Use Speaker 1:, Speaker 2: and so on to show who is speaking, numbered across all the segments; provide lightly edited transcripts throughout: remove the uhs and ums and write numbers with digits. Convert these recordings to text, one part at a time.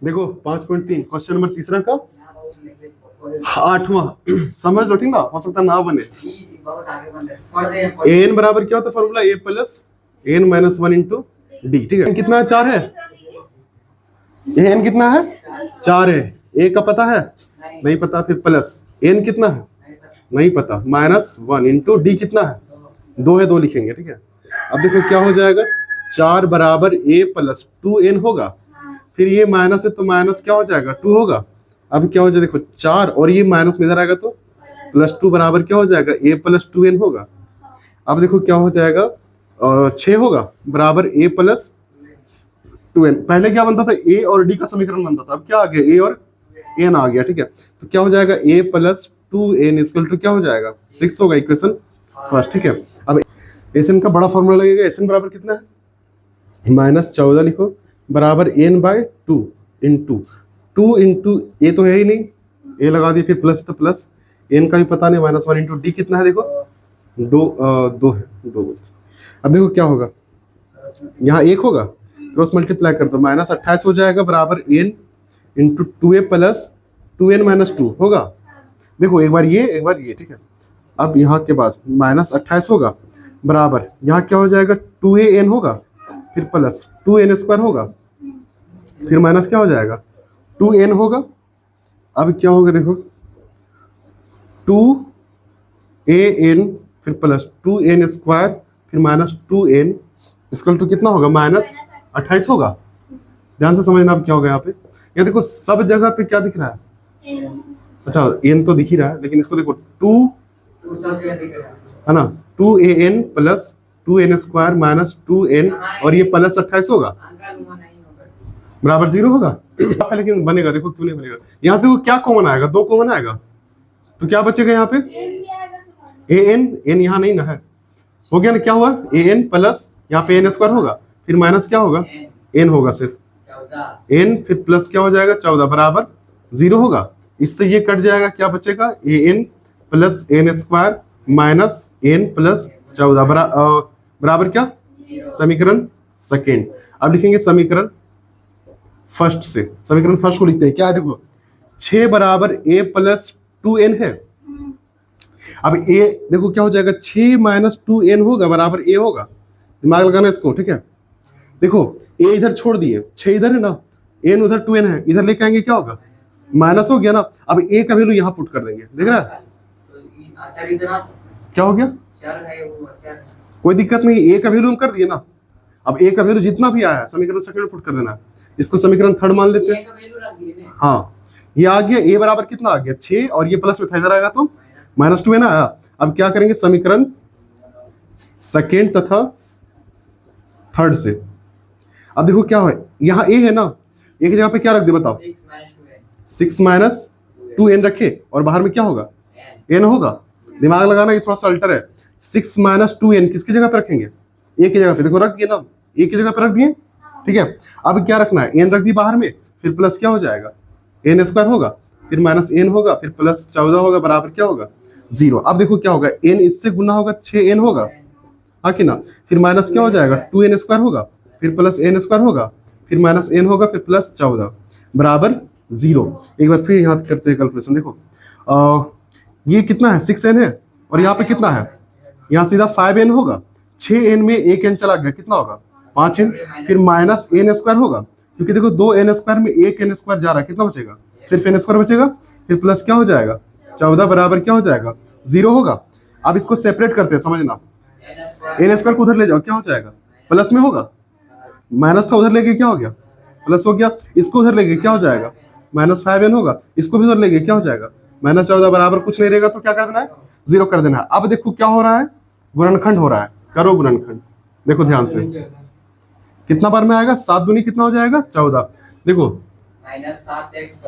Speaker 1: देखो 5.3 question number तीसरा का 8वां समझ लो, ठीक ना, हो सकता ना बने। एन बराबर क्या होता है formula, a plus n minus 1 into d, ठीक है। कितना है, 4 है। एन कितना है, 4 है। ए का पता है, नहीं पता, फिर प्लस एन कितना है, नहीं पता, माइनस 1 इंटू डी कितना है, 2 है, 2 लिखेंगे, ठीक है। अब देखो क्या हो जाएगा, 4 बराबर ए प्लस 2n होगा, फिर ये माइनस है तो माइनस क्या हो जाएगा, 2 होगा। अब क्या हो जाएगा, देखो 4 और ये माइनस में इधर आएगा तो प्लस 2 बराबर क्या हो जाएगा, a प्लस 2n होगा। अब देखो क्या हो जाएगा, 6 होगा बराबर a प्लस 2n। पहले क्या बनता था, a और d का समीकरण बनता था, अब क्या आ गया, a और n आ गया, ठीक है। तो क्या हो जाएगा, a plus 2n equal to क्या हो जाएगा, 6 होगा, इक्वेशन फर्स्ट, ठीक है। अब एन का बड़ा फॉर्मूला लगेगा, एन बराबर कितना है, -14 लिखो बराबर n बाय 2 इंटू 2 इंटू ए तो है ही नहीं, ए लगा दिए, फिर प्लस तो प्लस, एन का भी पता नहीं, -1 इंटू डी कितना है, देखो 2 है, 2। अब देखो क्या होगा, यहाँ 1 होगा, क्रॉस मल्टीप्लाई कर दो, -28 हो जाएगा बराबर n into 2a plus 2n minus 2 होगा। देखो एक बार ये एक बार ये, ठीक है। अब यहाँ के बाद -28 होगा बराबर, यहाँ क्या हो जाएगा, 2an होगा, फिर प्लस 2n स्क्वायर होगा, फिर माइनस क्या हो जाएगा, 2n होगा। अब क्या होगा, देखो 2an फिर प्लस 2n स्क्वायर फिर माइनस 2n इक्वल टू कितना होगा, -28 होगा। ध्यान से समझना अब क्या होगा यहाँ पे, यहाँ देखो सब जगह पे क्या दिख रहा है, अच्छा n तो दिख ही रहा है, लेकिन इसको देखो 2 है ना, 2an plus 2n square minus 2n और ये प्लस 28 होगा बराबर 0 होगा। लेकिन बनेगा, देखो क्यों नहीं बनेगा, यहाँ से देखो क्या कॉमन आएगा, 2 कॉमन आएगा, तो क्या बचेगा यहाँ पे, an यहाँ नहीं ना है, हो गया ना, क्या हुआ, an प्लस यहाँ पे n स्क्वायर होगा, फिर माइनस क्या होगा, n होगा सिर्फ, n फिर प्लस क्या हो जाएगा 14 बराबर 0 होगा। इससे ये कट जाएगा, क्या बचेगा, an plus n square minus n plus 14 बराबर क्या, समीकरण सेकेंड। अब लिखेंगे समीकरण फर्स्ट से, समीकरण फर्स्ट को लिखते हैं, क्या है, देखो 6 बराबर a प्लस 2n है। अब a देखो क्या हो जाएगा, 6 माइनस 2n होगा बराबर a होगा, दिमाग लगाना इसको, ठीक है। देखो a इधर छोड़ दिए, 6 इधर है ना, n उधर 2n है, इधर लेके आएंगे क्या होगा, माइनस हो गया ना। अब a का वैल्यू यहाँ पुट कर देंगे, देख रहा है क्या हो गया, कोई दिक्कत नहीं, a का वैल्यू हम कर दिए ना। अब a का वैल्यू जितना भी आया समीकरण सेकंड में पुट कर देना, इसको समीकरण थर्ड मान लेते हैं। हाँ ये आ गया, a बराबर कितना आ गया, 6 और ये प्लस में था, इधर आएगा तो -2 है ना। अब क्या करेंगे, समीकरण सेकेंड तथा थर्ड से। अब देखो क्या है, यहाँ a है ना, a की जगह पे क्या रख दे बताओ, 6 माइनस 2n रखे, और बाहर में क्या होगा, n होगा। दिमाग लगाना, ये थोड़ा सा अल्टर है, 6 माइनस 2n किसकी जगह पे रखेंगे, a की जगह पे, देखो रख दिए ना, a की जगह पे रख दिए, ठीक है। अब क्या रखना है, n रख दी बाहर में, फिर प्लस क्या हो जाएगा, n स्क्वायर होगा, फिर माइनस n होगा, फिर प्लस 14 होगा बराबर क्या होगा, 0। अब देखो क्या होगा, n इससे गुना होगा, 6n होगा, हाँ कि ना, फिर माइनस क्या हो जाएगा, 2n स्क्वायर होगा, फिर प्लस n स्क्वायर होगा, फिर माइनस n होगा, फिर प्लस 14 बराबर 0। एक बार फिर यहाँ करते हैं कैलकुलेशन, देखो ये कितना है, 6n है, और यहाँ पे कितना है, यहाँ सीधा 5n होगा, 6n में 1n चला गया, कितना होगा 5n, फिर माइनस n स्क्वायर होगा, क्योंकि देखो 2n स्क्वायर में 1n स्क्वायर जा रहा है, कितना बचेगा, सिर्फ n स्क्वायर बचेगा, फिर प्लस क्या हो जाएगा 14 बराबर क्या हो जाएगा 0 होगा। अब इसको सेपरेट करते हैं, समझना, n स्क्वायर को उधर ले जाओ, क्या हो जाएगा, प्लस में होगा, माइनस था उधर लेके क्या हो गया, प्लस हो गया, इसको उधर लेके क्या हो जाएगा, -5n होगा, इसको भी उधर लेके क्या हो जाएगा, -14 बराबर कुछ नहीं रहेगा, तो क्या कर देना है, 0 कर देना है। अब देखो क्या हो रहा है, गुणनखंड हो रहा है, करो गुणनखंड, देखो ध्यान से, कितना बार में आएगा, 7 दूनी कितना हो जाएगा 14, देखो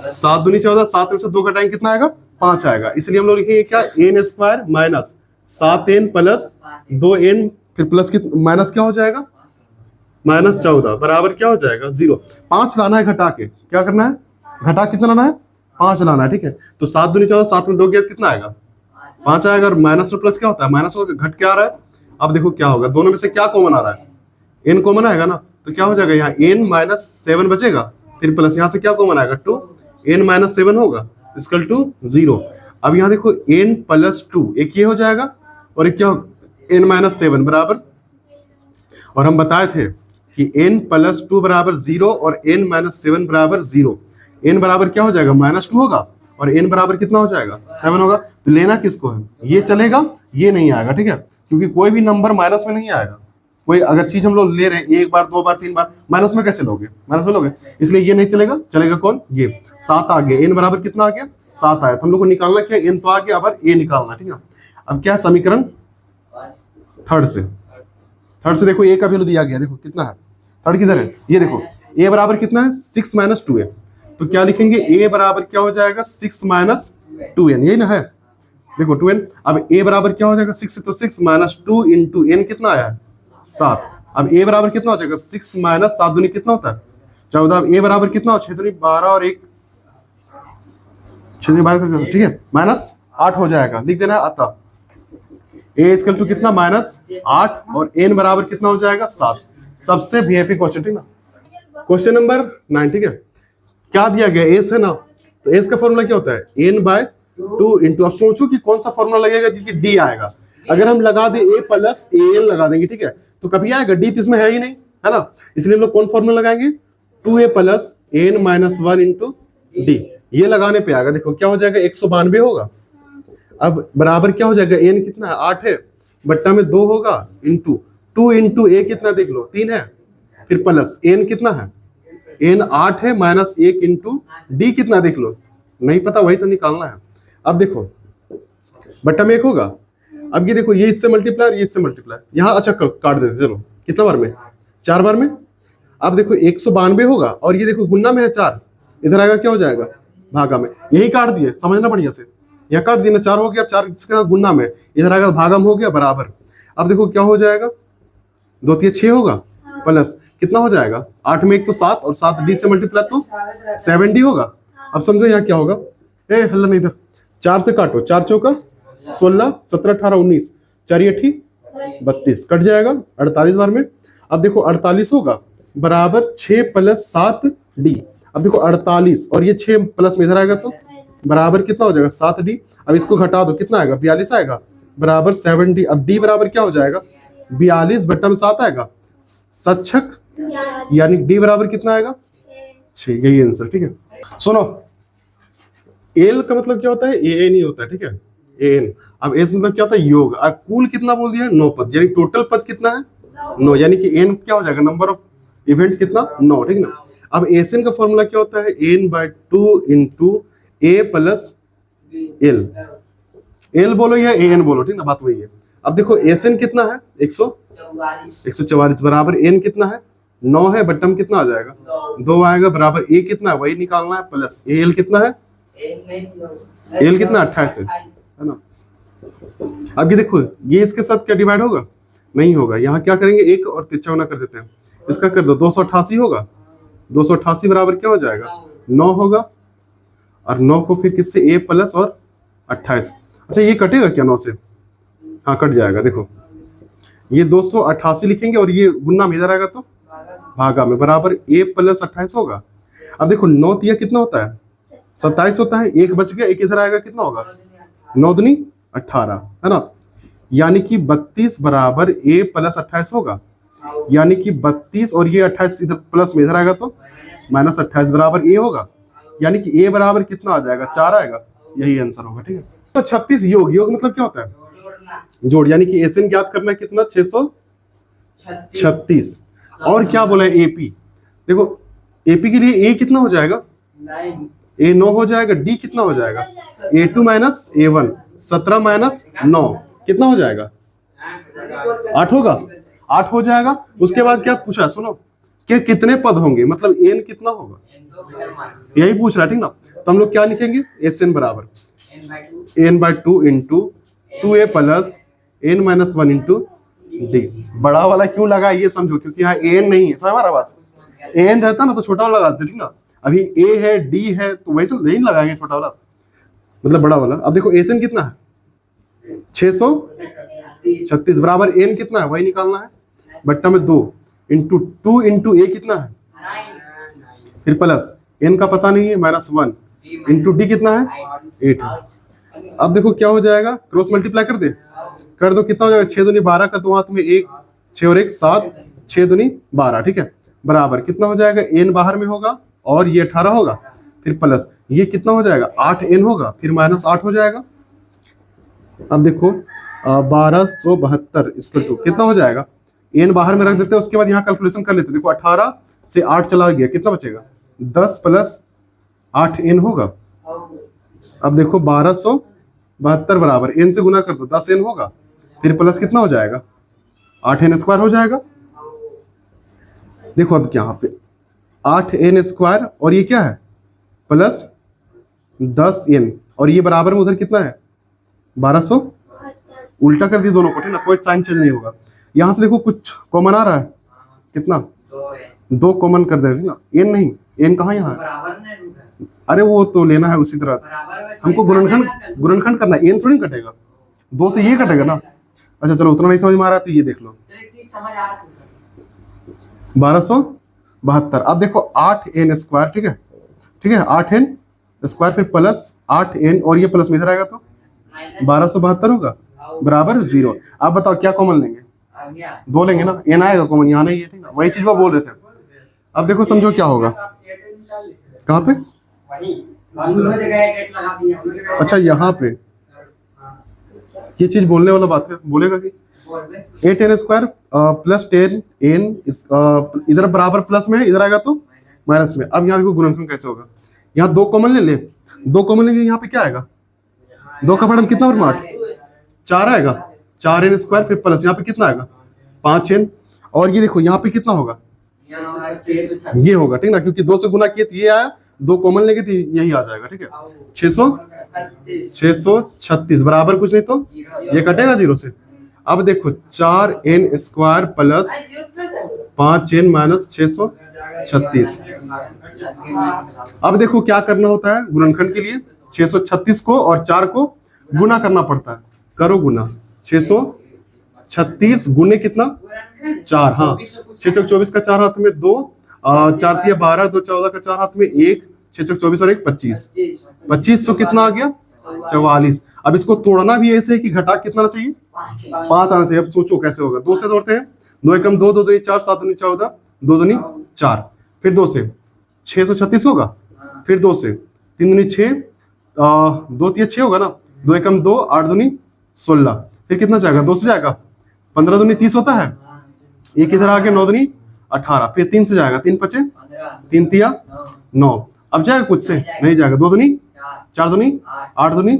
Speaker 1: 7 दूनी 14, 7 में से 2 घटाएंगे कितना आएगा, 5 आएगा, इसलिए हम लोग लिखेंगे क्या, n square minus 7n plus 2n, फिर प्लस माइनस क्या हो जाएगा, -14 बराबर क्या हो जाएगा 0। 5 लाना है घटा के, क्या करना है, घटा कितना लाना है, 5 लाना है, ठीक है। तो 7 दूनी 14, 7 में 2 गया कितना आएगा, 5 आएगा, और माइनस और प्लस क्या होता है, माइनस होगा, घट क्या आ रहा है। अब देखो क्या होगा, दोनों में से क्या कॉमन आ रहा है, n कॉमन आएगा ना, तो क्या हो जाएगा, यहाँ n -7 बचेगा, फिर प्लस यहाँ से क्या कॉमन आएगा 2, n-7 होगा इक्वल टू 0। अब यहाँ देखो n+2, एक ये हो जाएगा और एक क्या होगा n-7 बराबर, और हम बताए थे कि n+2 बराबर 0 और n-7 बराबर 0। n बराबर क्या हो जाएगा -2 होगा और n बराबर कितना हो जाएगा 7 होगा। तो लेना किसको है, ये चलेगा, ये नहीं आएगा, ठीक है, क्योंकि कोई भी नंबर माइनस में नहीं आएगा। कोई अगर चीज हम लोग ले रहे हैं 1 बार 2 बार 3 बार, माइनस में कैसे लोगे, माइनस में लोगे, इसलिए ये नहीं चलेगा। चलेगा कौन, ये 7 आ गया, n बराबर कितना आ गया 7 आया। तो हम लोग को निकालना क्या, n तो आ गया, अब a निकालना, ठीक है। अब क्या समीकरण थर्ड से देखो a का वैल्यू दिया गया, देखो कितना है, थर्ड किधर है, ये देखो a बराबर कितना है 6 - 2n। तो क्या लिखेंगे, a बराबर क्या हो जाएगा 6 - 2n, यही ना है, देखो 2n। अब a बराबर क्या हो जाएगा 6, तो 6 - 2 इंटू n कितना आया है 7। अब a बराबर कितना हो जाएगा 6 - 7 दूनी कितना होता है 14। अब a बराबर कितना हो 6 दूनी 12 और 1 6 दूनी 12, ठीक है, -8 हो जाएगा, लिख देना। अतः a इक्वल टू कितना -8 और n बराबर कितना हो जाएगा 7। सबसे वीआईपी क्वेश्चन, ठीक ना। क्वेश्चन नंबर 9, ठीक है, क्या दिया गया एस है ना, तो एस का फॉर्मूला क्या होता है n/2 इंटू, अब सोचो कि कौन सा फॉर्मूला लगेगा जिसकी डी आएगा। अगर हम लगा दे a + an लगा देंगे, ठीक है, तो कभी आएगा, डी तो इसमें है ही नहीं, है ना, इसलिए हम लोग कौन फॉर्मूला लगाएंगे 2a + n-1 इंटू डी, ये लगाने पे आएगा। देखो क्या हो जाएगा 192 होगा। अब बराबर क्या हो जाएगा n कितना है 8 है, बट्टा में 2 होगा इंटू 2 इंटू a कितना देख लो 3 है, फिर प्लस n कितना है n 8 है -1 इंटू डी कितना देख लो, नहीं पता, वही तो निकालना है। अब देखो बट्टा में 1 होगा। अब ये देखो ये इससे मल्टीप्लाई और ये इससे मल्टीप्लाई, यहाँ अच्छा काट देते, चलो कितना बार में 4 बार में। अब देखो 192 होगा और ये देखो गुन्ना में है 4, इधर आएगा क्या हो जाएगा भागा में, यही काट दिए, समझना बढ़िया से, यहाँ काट दिया 4 हो गया, 4 इसका गुन्ना में, इधर आएगा भागा में हो गया बराबर। अब देखो क्या हो जाएगा 2 3 6 होगा, प्लस कितना हो जाएगा 8 में 1 तो 7 और 7 डी से मल्टीप्लाई तो 7d होगा। अब समझो यहाँ क्या होगा, ए हल्ला नहीं, इधर 4 से काटो, 4 चौका 16 17 18 19 4 8 32 कट जाएगा 48 बार में। अब देखो 48 होगा बराबर 6 + 7d। अब देखो 48 और ये 6 प्लस में इधर आएगा तो बराबर कितना हो जाएगा 7d। अब इसको घटा दो कितना आएगा 42 आएगा बराबर 7d। अब d बराबर क्या हो जाएगा 42 बट्टा में 7 आएगा 7 यानी d बराबर कितना आएगा 6, यही आंसर, ठीक है। सुनो एल का मतलब क्या होता है ए नहीं होता है, ठीक है, एन। अब एस मतलब क्या होता है योग, और कुल कितना बोल दिया 9 पद, यानी टोटल पद कितना है 9, यानी कि एन क्या हो जाएगा नंबर ऑफ इवेंट कितना 9, ठीक ना। अब एसएन का फॉर्मूला क्या होता है n/2 इंटू ए प्लस एल, एल बोलो या एन बोलो, ठीक ना, बात वही है। अब देखो एसएन कितना है 144 बराबर एन कितना है 9 है, बट्टा में कितना आ जाएगा 2 आएगा बराबर ए कितना है वही निकालना है, प्लस एल कितना है एल कितना 28 है ना। अब ये देखो ये इसके साथ क्या डिवाइड होगा नहीं होगा, यहाँ क्या करेंगे 1 और तिरछा गुना कर देते हैं, इसका कर दो 288 होगा, 288 बराबर क्या हो जाएगा 9 होगा, और 9 को फिर किससे a प्लस और 28। अच्छा ये कटेगा क्या 9 से, हाँ कट जाएगा। देखो ये 288 लिखेंगे और ये गुन्ना में इधर आएगा तो भागा में बराबर a + 28 होगा। अब देखो 9 तिया कितना होता है 27 होता है, 1 बच गया, 1 इधर आएगा कितना होगा 9 दूनी 18 है ना, यानी कि 32 बराबर a + 28 होगा, यानी कि 32 और ये 28 इधर प्लस में इधर आएगा तो -28 बराबर a होगा, यानी कि a बराबर कितना आ जाएगा 4 आएगा, यही आंसर होगा, ठीक है। तो 36 योग, योग मतलब क्या होता है जोड़, यानी कि एसएन ज्ञात करना है कितना 636। और क्या बोला है एपी, देखो एपी के लिए a कितना हो जाएगा a 9 हो जाएगा, d कितना हो जाएगा a2 - a1 17 - 9 कितना हो जाएगा 8 होगा, 8 हो जाएगा। उसके बाद क्या पूछा सुनो कि कितने पद होंगे, मतलब n कितना होगा यही पूछ रहा है, ठीक ना। तो हम लोग क्या लिखेंगे एसएन बराबर n/2 into 2a + n-1 into D. बड़ा वाला क्यों लगा ये समझो, क्योंकि यहाँ एन नहीं है, समझ हमारा बात, एन रहता ना तो छोटा वाला लगाते, ठीक ना। अभी ए है डी है तो वैसे नहीं लगाएंगे छोटा वाला, मतलब बड़ा वाला। अब देखो एसएन कितना है 636 बराबर एन कितना है वही निकालना है, बट्टा में 2 इंटू 2 इंटू ए कितना है फिर प्लस n का पता नहीं है -1 इंटू डी कितना है 8 है। अब देखो क्या हो जाएगा, क्रॉस मल्टीप्लाई कर दे, कर दो, कितना हो जाएगा 6 दूनी 12 का 2 हाथ में 1, 6 और 1 7, 6 दूनी 12, ठीक है, बराबर कितना हो जाएगा n बाहर में होगा और ये 18 होगा, फिर प्लस ये कितना हो जाएगा 8n होगा, फिर -8 हो जाएगा। अब देखो 1272 इसको टू कितना हो जाएगा, n बाहर में रख देते हैं, उसके बाद यहाँ कैलकुलेशन कर लेते हैं। देखो 18 से 8 चला गया, कितना बचेगा 10 प्लस 8n होगा। अब देखो 1272 बराबर n से गुना कर दो 10n होगा, फिर प्लस कितना हो जाएगा 8n स्क्वायर हो जाएगा। देखो अब यहाँ पे 8n स्क्वायर और ये क्या है प्लस 10n और ये बराबर में उधर कितना है 1200, उल्टा कर दिए दोनों को, ठीक ना, कोई साइन चेंज नहीं होगा। यहाँ से देखो कुछ कॉमन आ रहा है, कितना 2 कॉमन कर दे, ठीक ना, n नहीं, n कहाँ यहाँ है, अरे वो तो लेना है उसी तरह, हमको गुणनखंड करना है, n थोड़ी कटेगा, 2 से ये कटेगा ना। अच्छा चलो उतना नहीं समझ में आ रहा तो ये देख लो 1272। अब देखो 8n स्क्वायर, ठीक है, ठीक है 8n स्क्वायर फिर प्लस 8n और ये प्लस में इधर आएगा तो 1272 होगा बराबर 0। अब बताओ क्या कॉमन लेंगे, 2 लेंगे ना, n आएगा कॉमन, यहाँ नहीं है, ठीक है, वही चीज वो बोल रहे थे। अब देखो समझो क्या होगा, कहाँ पे, अच्छा यहाँ पे ये चीज बोलने वाला बात है, बोलेगा कि 8n स्क्वायर प्लस 10n इधर बराबर प्लस में है, इधर आएगा तो माइनस में। अब यहाँ देखो गुणनखंड कैसे होगा, यहाँ 2 कॉमन ले ले, 2 कॉमन लेंगे, यहाँ पे क्या आएगा 2 का पढ़म कितना और 8 4 आएगा, 4n स्क्वायर फिर प्लस यहाँ पे कितना आएगा 5n और ये देखो यहाँ पे कितना होगा ये होगा, ठीक ना, क्योंकि 2 से गुना किए तो ये आया, 2 कॉमन लेंगे तो यही आ जाएगा, ठीक है 636 बराबर कुछ नहीं तो ये कटेगा 0 से। अब देखो 4n square plus 5n minus 636। अब देखो क्या करना होता है गुणनखंड के लिए, 636 को और 4 को गुना करना पड़ता है, करो गुना 636 गुने कितना 4, हाँ 6 चौक 24 का 4 हाथ में 2, 4 तिया 12, 2 14 का 4 हाथ में 1, 6 चौक 24 और 1 25, 25 कितना आ गया 44। अब इसको तोड़ना भी ऐसे है कि घटा कितना आना चाहिए 5 आना चाहिए। अब सोचो कैसे होगा, 2 से तोड़ते हैं, 2 एकम 2, 2 दूनी 4, 7 दूनी 14, 2 दूनी 4, फिर 2 से 636 होगा, फिर 2 से 3 दूनी 6, 2 तिया 6 होगा ना, 2 एकम 2, 8 दूनी 16, फिर कितना जाएगा 2 से जाएगा 15 दूनी 30 होता है, एक इधर आ गया 9 दूनी 18, फिर 3 से जाएगा 3 पचे 3 तिया 9, अब जाएगा कुछ से नहीं जाएगा, 2 दूनी 4 दूनी 8 दूनी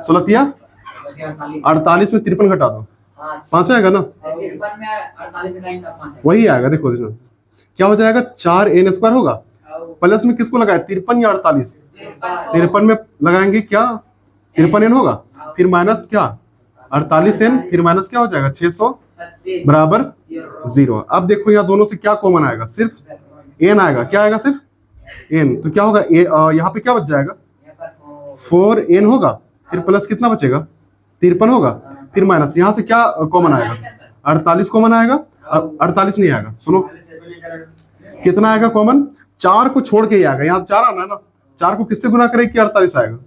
Speaker 1: 16 तिया 48 में 53 घटा दो 5 आएगा ना, वही आएगा। देखो क्या हो जाएगा 4n स्क्वायर होगा, प्लस में किसको लगाए 53 या 48, 53 में लगाएंगे क्या 53n होगा, फिर माइनस क्या 48n, फिर माइनस क्या हो जाएगा 600 बराबर 0। अब देखो यहाँ दोनों से क्या कॉमन आएगा, सिर्फ n आएगा, क्या आएगा सिर्फ n, तो क्या होगा यहाँ पे क्या बच जाएगा 4n होगा, फिर प्लस कितना बचेगा 53 होगा, फिर माइनस यहाँ से क्या कॉमन आएगा 48 कॉमन आएगा, 48 नहीं आएगा, सुनो कितना आएगा कॉमन 4 को छोड़ के ही आएगा, यहाँ 4 आना है ना, 4 को किससे गुना करें कि 48 आएगा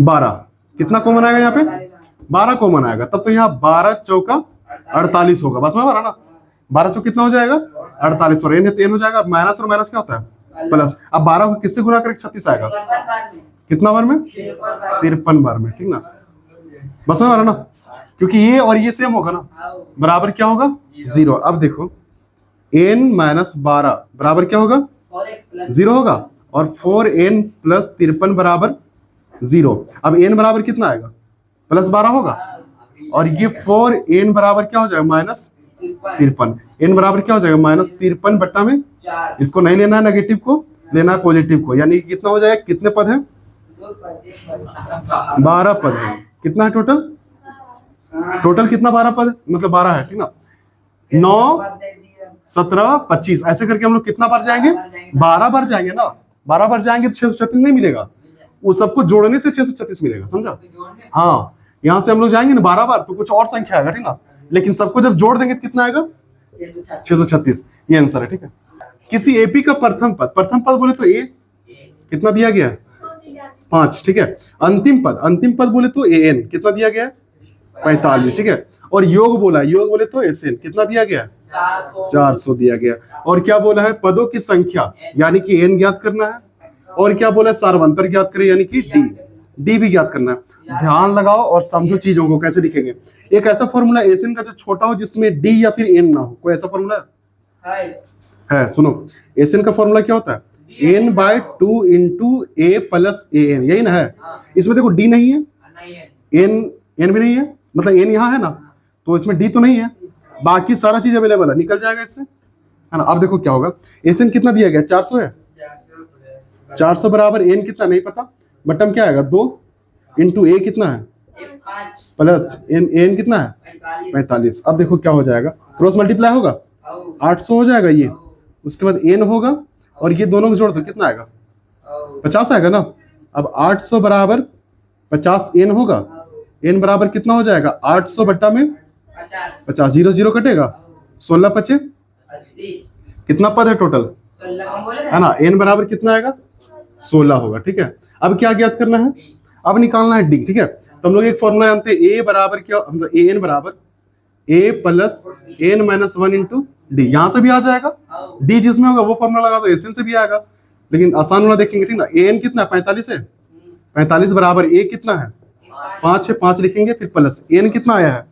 Speaker 1: 12, कितना कॉमन आएगा यहाँ पे 12 कॉमन आएगा, तब तो यहाँ 12 चौका 48 होगा, बस में बना ना, 12 चौक कितना हो जाएगा 48 और n है तो n हो जाएगा, माइनस और माइनस क्या होता है प्लस। अब 12 को किससे गुना करें 36 आएगा, कितना बार में 53 बार में, ठीक ना, बस में बना ना, क्योंकि ये और ये सेम होगा ना, बराबर क्या होगा 0। अब देखो n माइनस 12 बराबर क्या होगा 0 होगा, और 4n प्लस 53 बराबर 0। अब n बराबर कितना आएगा प्लस 12 होगा, और ये 4n बराबर क्या हो जाएगा माइनस 53, n बराबर क्या हो जाएगा माइनस 53 बट्टा में, इसको नहीं लेना है नेगेटिव को, लेना है पॉजिटिव को, यानी कितना हो जाएगा, कितने पद है 12 पद है, कितना है टोटल, टोटल कितना 12 पद मतलब 12 है, ठीक ना, 9 17 25 ऐसे करके हम लोग कितना बार जाएंगे 12 बार जाएंगे ना, 12 बार जाएंगे तो 636 नहीं मिलेगा, वो सबको जोड़ने से 636 मिलेगा, समझा, हाँ यहाँ से हम लोग जाएंगे ना 12 बार तो कुछ और संख्या आएगा, ठीक ना, लेकिन सबको जब जोड़ देंगे तो कितना आएगा 636, ये आंसर है, ठीक है। किसी एपी का प्रथम पद बोले तो ए कितना दिया गया 5, ठीक है। अंतिम पद बोले तो एन कितना दिया गया 45, ठीक है। और योग बोले तो एसएन कितना दिया गया 400 दिया गया। और क्या बोला है पदों की संख्या यानी कि एन ज्ञात करना है। और क्या बोला है सार्वंतर ज्ञात करें यानी कि डी भी ज्ञात करना है। ध्यान लगाओ और समझो चीजों को कैसे लिखेंगे। एक ऐसा फॉर्मूला एसएन का जो छोटा हो जिसमें डी या फिर एन ना हो, कोई ऐसा फॉर्मूला है? सुनो, एसएन का फॉर्मूला क्या होता है n/2 into A plus A N, यही ना है। इसमें देखो डी नहीं है, एन भी नहीं है, मतलब एन यहाँ है ना, तो इसमें डी तो नहीं है, बाकी सारा चीज अवेलेबल है, निकल जाएगा इससे, है ना। अब देखो क्या होगा, एसएन कितना दिया गया 400 है, 400 बराबर एन कितना नहीं पता, बटम क्या आएगा 2 इंटू ए कितना है प्लस एन कितना है 45। अब देखो क्या हो जाएगा, क्रॉस मल्टीप्लाई होगा 800 हो जाएगा ये, उसके बाद एन होगा और ये दोनों को जोड़ दो कितना आएगा 50 आएगा ना। अब 800 बराबर 50 एन होगा, एन बराबर कितना हो जाएगा 800 बट्टा में 50, 0 0 कटेगा, 16 पचे कितना पद है टोटल, है ना। एन बराबर कितना आएगा 16 होगा, ठीक है। अब क्या ज्ञात करना है, अब निकालना है डी, ठीक है। तो हम लोग एक फॉर्मूला जानते हैं, ए बराबर क्या, मतलब ए एन बराबर a plus n minus 1 into d, यहां से भी आ जाएगा, डी जिसमें होगा वो फॉर्मूला लगा दो, एसएन से भी आएगा, लेकिन आसान वाला देखेंगे, ठीक ना। ए एन कितना 45 है, 45 बराबर ए कितना है 5 है, 5 लिखेंगे, फिर प्लस एन कितना आया है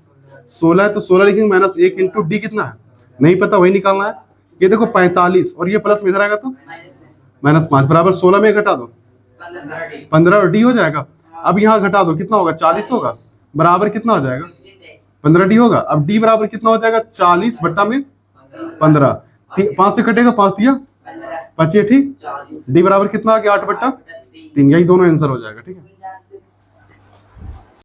Speaker 1: 16 है, तो 16 लिखेंगे, माइनस 1 इंटू डी कितना है नहीं पता, वही निकालना है। ये देखो 45 और ये प्लस में इधर आएगा तो माइनस 5 बराबर 16 में घटा दो 15 और डी हो जाएगा। अब यहाँ घटा दो कितना होगा 40 होगा, बराबर कितना हो जाएगा 15 डी होगा। अब डी बराबर कितना हो जाएगा 40 बट्टा में 15, 5 से कटेगा 5 दिया 25, ठीक। डी बराबर कितना आ गया 8 बट्टा 3, यही दोनों आंसर हो जाएगा, ठीक है।